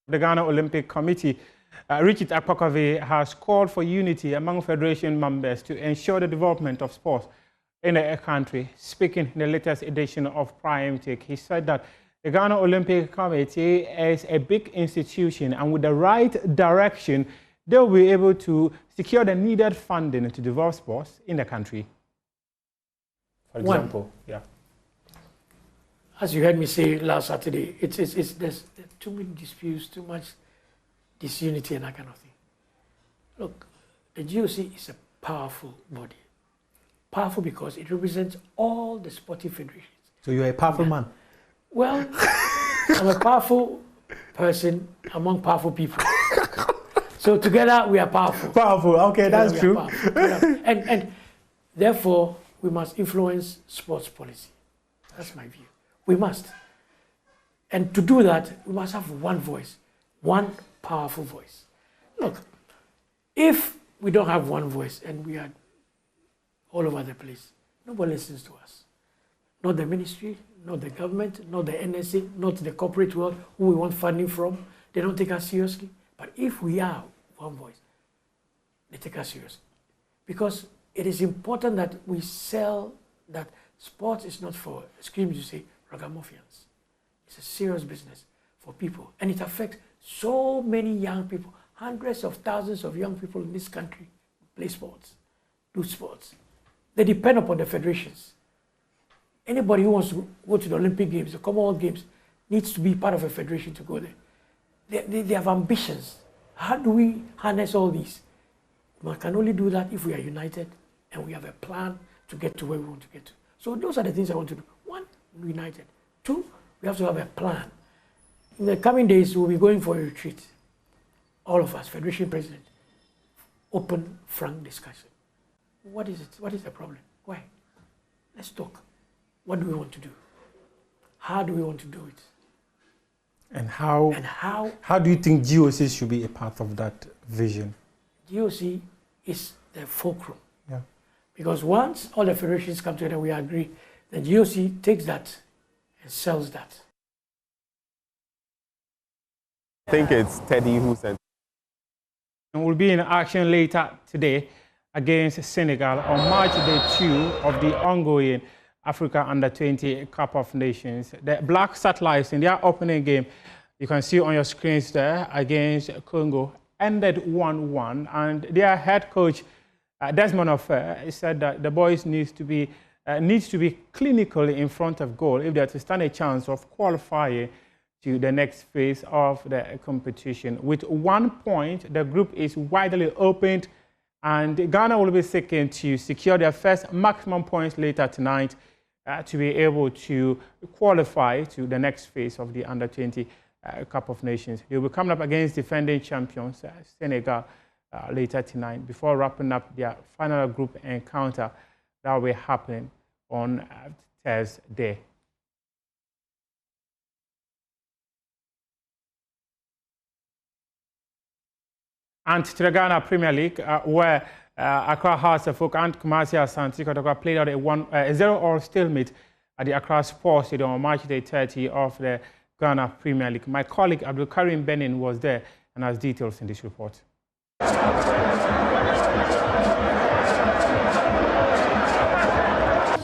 The Ghana Olympic Committee, Richard Akpokavie, has called for unity among federation members to ensure the development of sports in the country. Speaking in the latest edition of Prime Take, he said that the Ghana Olympic Committee is a big institution, and with the right direction, they'll be able to secure the needed funding to develop sports in the country. For example, as you heard me say last Saturday, there's too many disputes, too much disunity and that kind of thing. Look, the GOC is a powerful body. Powerful because it represents all the sporting federations. So you're a powerful man? Well, I'm a powerful person among powerful people. So together we are powerful. Powerful, okay, together that's true. And therefore, we must influence sports policy. That's my view. We must. And to do that, we must have one voice, one powerful voice. Look, if we don't have one voice and we are all over the place, nobody listens to us. Not the ministry, not the government, not the NSA, not the corporate world who we want funding from. They don't take us seriously. But if we are one voice, they take us seriously. Because it is important that we sell that sports is not for, excuse me to say, ragamuffins. It's a serious business for people. And it affects so many young people. Hundreds of thousands of young people in this country play sports, do sports. They depend upon the federations. Anybody who wants to go to the Olympic Games, the Commonwealth Games, needs to be part of a federation to go there. They have ambitions. How do we harness all these? We can only do that if we are united and we have a plan to get to where we want to get to. So those are the things I want to do. One, united. Two, we have to have a plan. In the coming days, we'll be going for a retreat. All of us, Federation President, open, frank discussion. What is it? What is the problem? Why? Let's talk. What do we want to do? How do we want to do it? And how do you think GOC should be a part of that vision? GOC is the fulcrum. Yeah. Because once all the federations come together, we agree, the GOC takes that and sells that. I think it's Teddy who said. And we'll be in action later today against Senegal on March Day 2 of the ongoing Africa Under-20 Cup of Nations. The Black Satellites in their opening game, you can see on your screens there, against Congo, ended 1-1, and their head coach, Desmond Offer, said that the boys needs to be clinically in front of goal if they're to stand a chance of qualifying to the next phase of the competition. With 1 point, the group is widely opened, and Ghana will be seeking to secure their first maximum points later tonight to be able to qualify to the next phase of the Under-20 Cup of Nations. They will be coming up against defending champions Senegal later tonight before wrapping up their final group encounter that will be happening on Thursday. And to the Ghana Premier League, where Accra Hearts of Oak and Kumasi Asante Kotoko played out a 0-0 stalemate at the Accra Sports Stadium on March Day 30 of the Ghana Premier League. My colleague Abdul Karim Benin was there and has details in this report.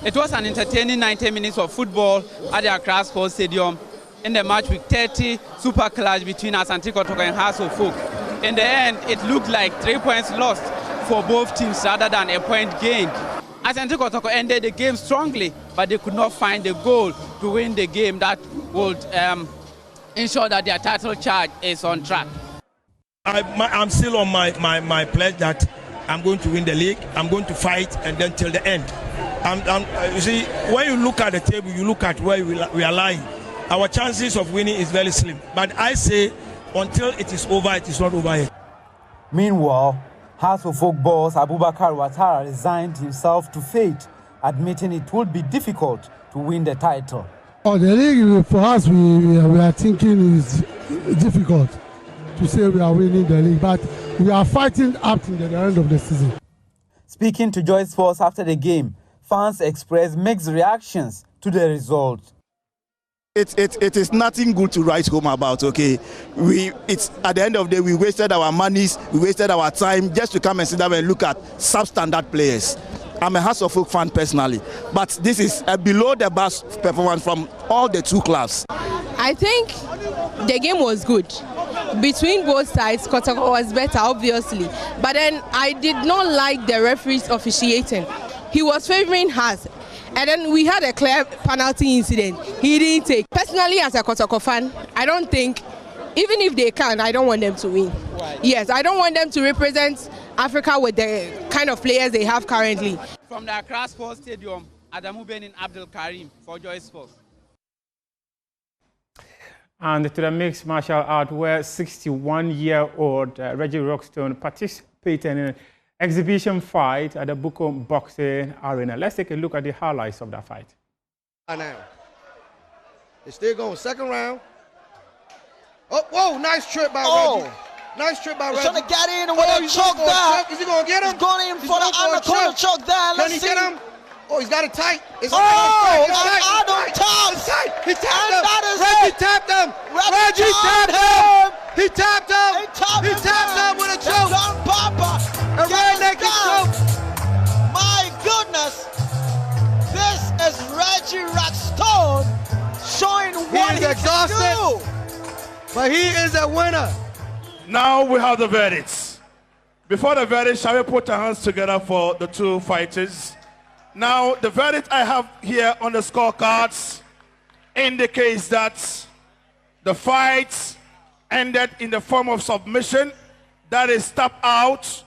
It was an entertaining 90 minutes of football at the Accra Sports Stadium in the match week 30 super clash between Asante Kotoko and Hearts of Oak. In the end, it looked like 3 points lost for both teams rather than a point gained. Asante Kotoko ended the game strongly, but they could not find the goal to win the game that would ensure that their title charge is on track. I'm still on my pledge that I'm going to win the league. I'm going to fight and then till the end. You see, when you look at the table, you look at where we are lying. Our chances of winning is very slim. But I say, until it is over, it is not over yet. Meanwhile, Hearts of Oak boss Abubakar Ouattara resigned himself to fate, admitting it would be difficult to win the title. Oh, the league for us, we are thinking is difficult to say we are winning the league, but we are fighting up to the end of the season. Speaking to Joy Sports after the game, fans expressed mixed reactions to the result. It is nothing good to write home about, okay? It's at the end of the day, we wasted our monies, we wasted our time just to come and sit down and look at substandard players. I'm a Hearts of Oak fan personally, but this is a below the bar performance from all the two clubs. I think the game was good. Between both sides, Kotoko was better, obviously. But then I did not like the referee's officiating. He was favoring us. And then we had a clear penalty incident. He didn't take. Personally, as a Kotoko fan, I don't think, even if they can, I don't want them to win. Right. Yes, I don't want them to represent Africa with the kind of players they have currently. From the Accra Sports Stadium, Adamu Benin Abdul Karim for Joy Sports. And to the mixed martial art, where 61-year-old Reggie Rockstone participated in an exhibition fight at the Bukom Boxing Arena. Let's take a look at the highlights of that fight. Now, it's still going. Second round. Oh, whoa, nice trip by Reggie. Nice trip by Reggie. He's trying to get in with a choke there. Is he going to get him? He's going in for the anaconda choke there. Can he get him? Oh, he's got it tight. It's tight. It's tight. He tapped him. Reggie tapped him. Reggie tapped him. He tapped him. He tapped him with a choke. A rear naked choke. My goodness. This is Reggie Rockstone showing what he can do. But he is a winner. Now we have the verdicts. Before the verdict, shall we put our hands together for the two fighters? Now, the verdict I have here on the scorecards indicates that the fight ended in the form of submission. That is tap out.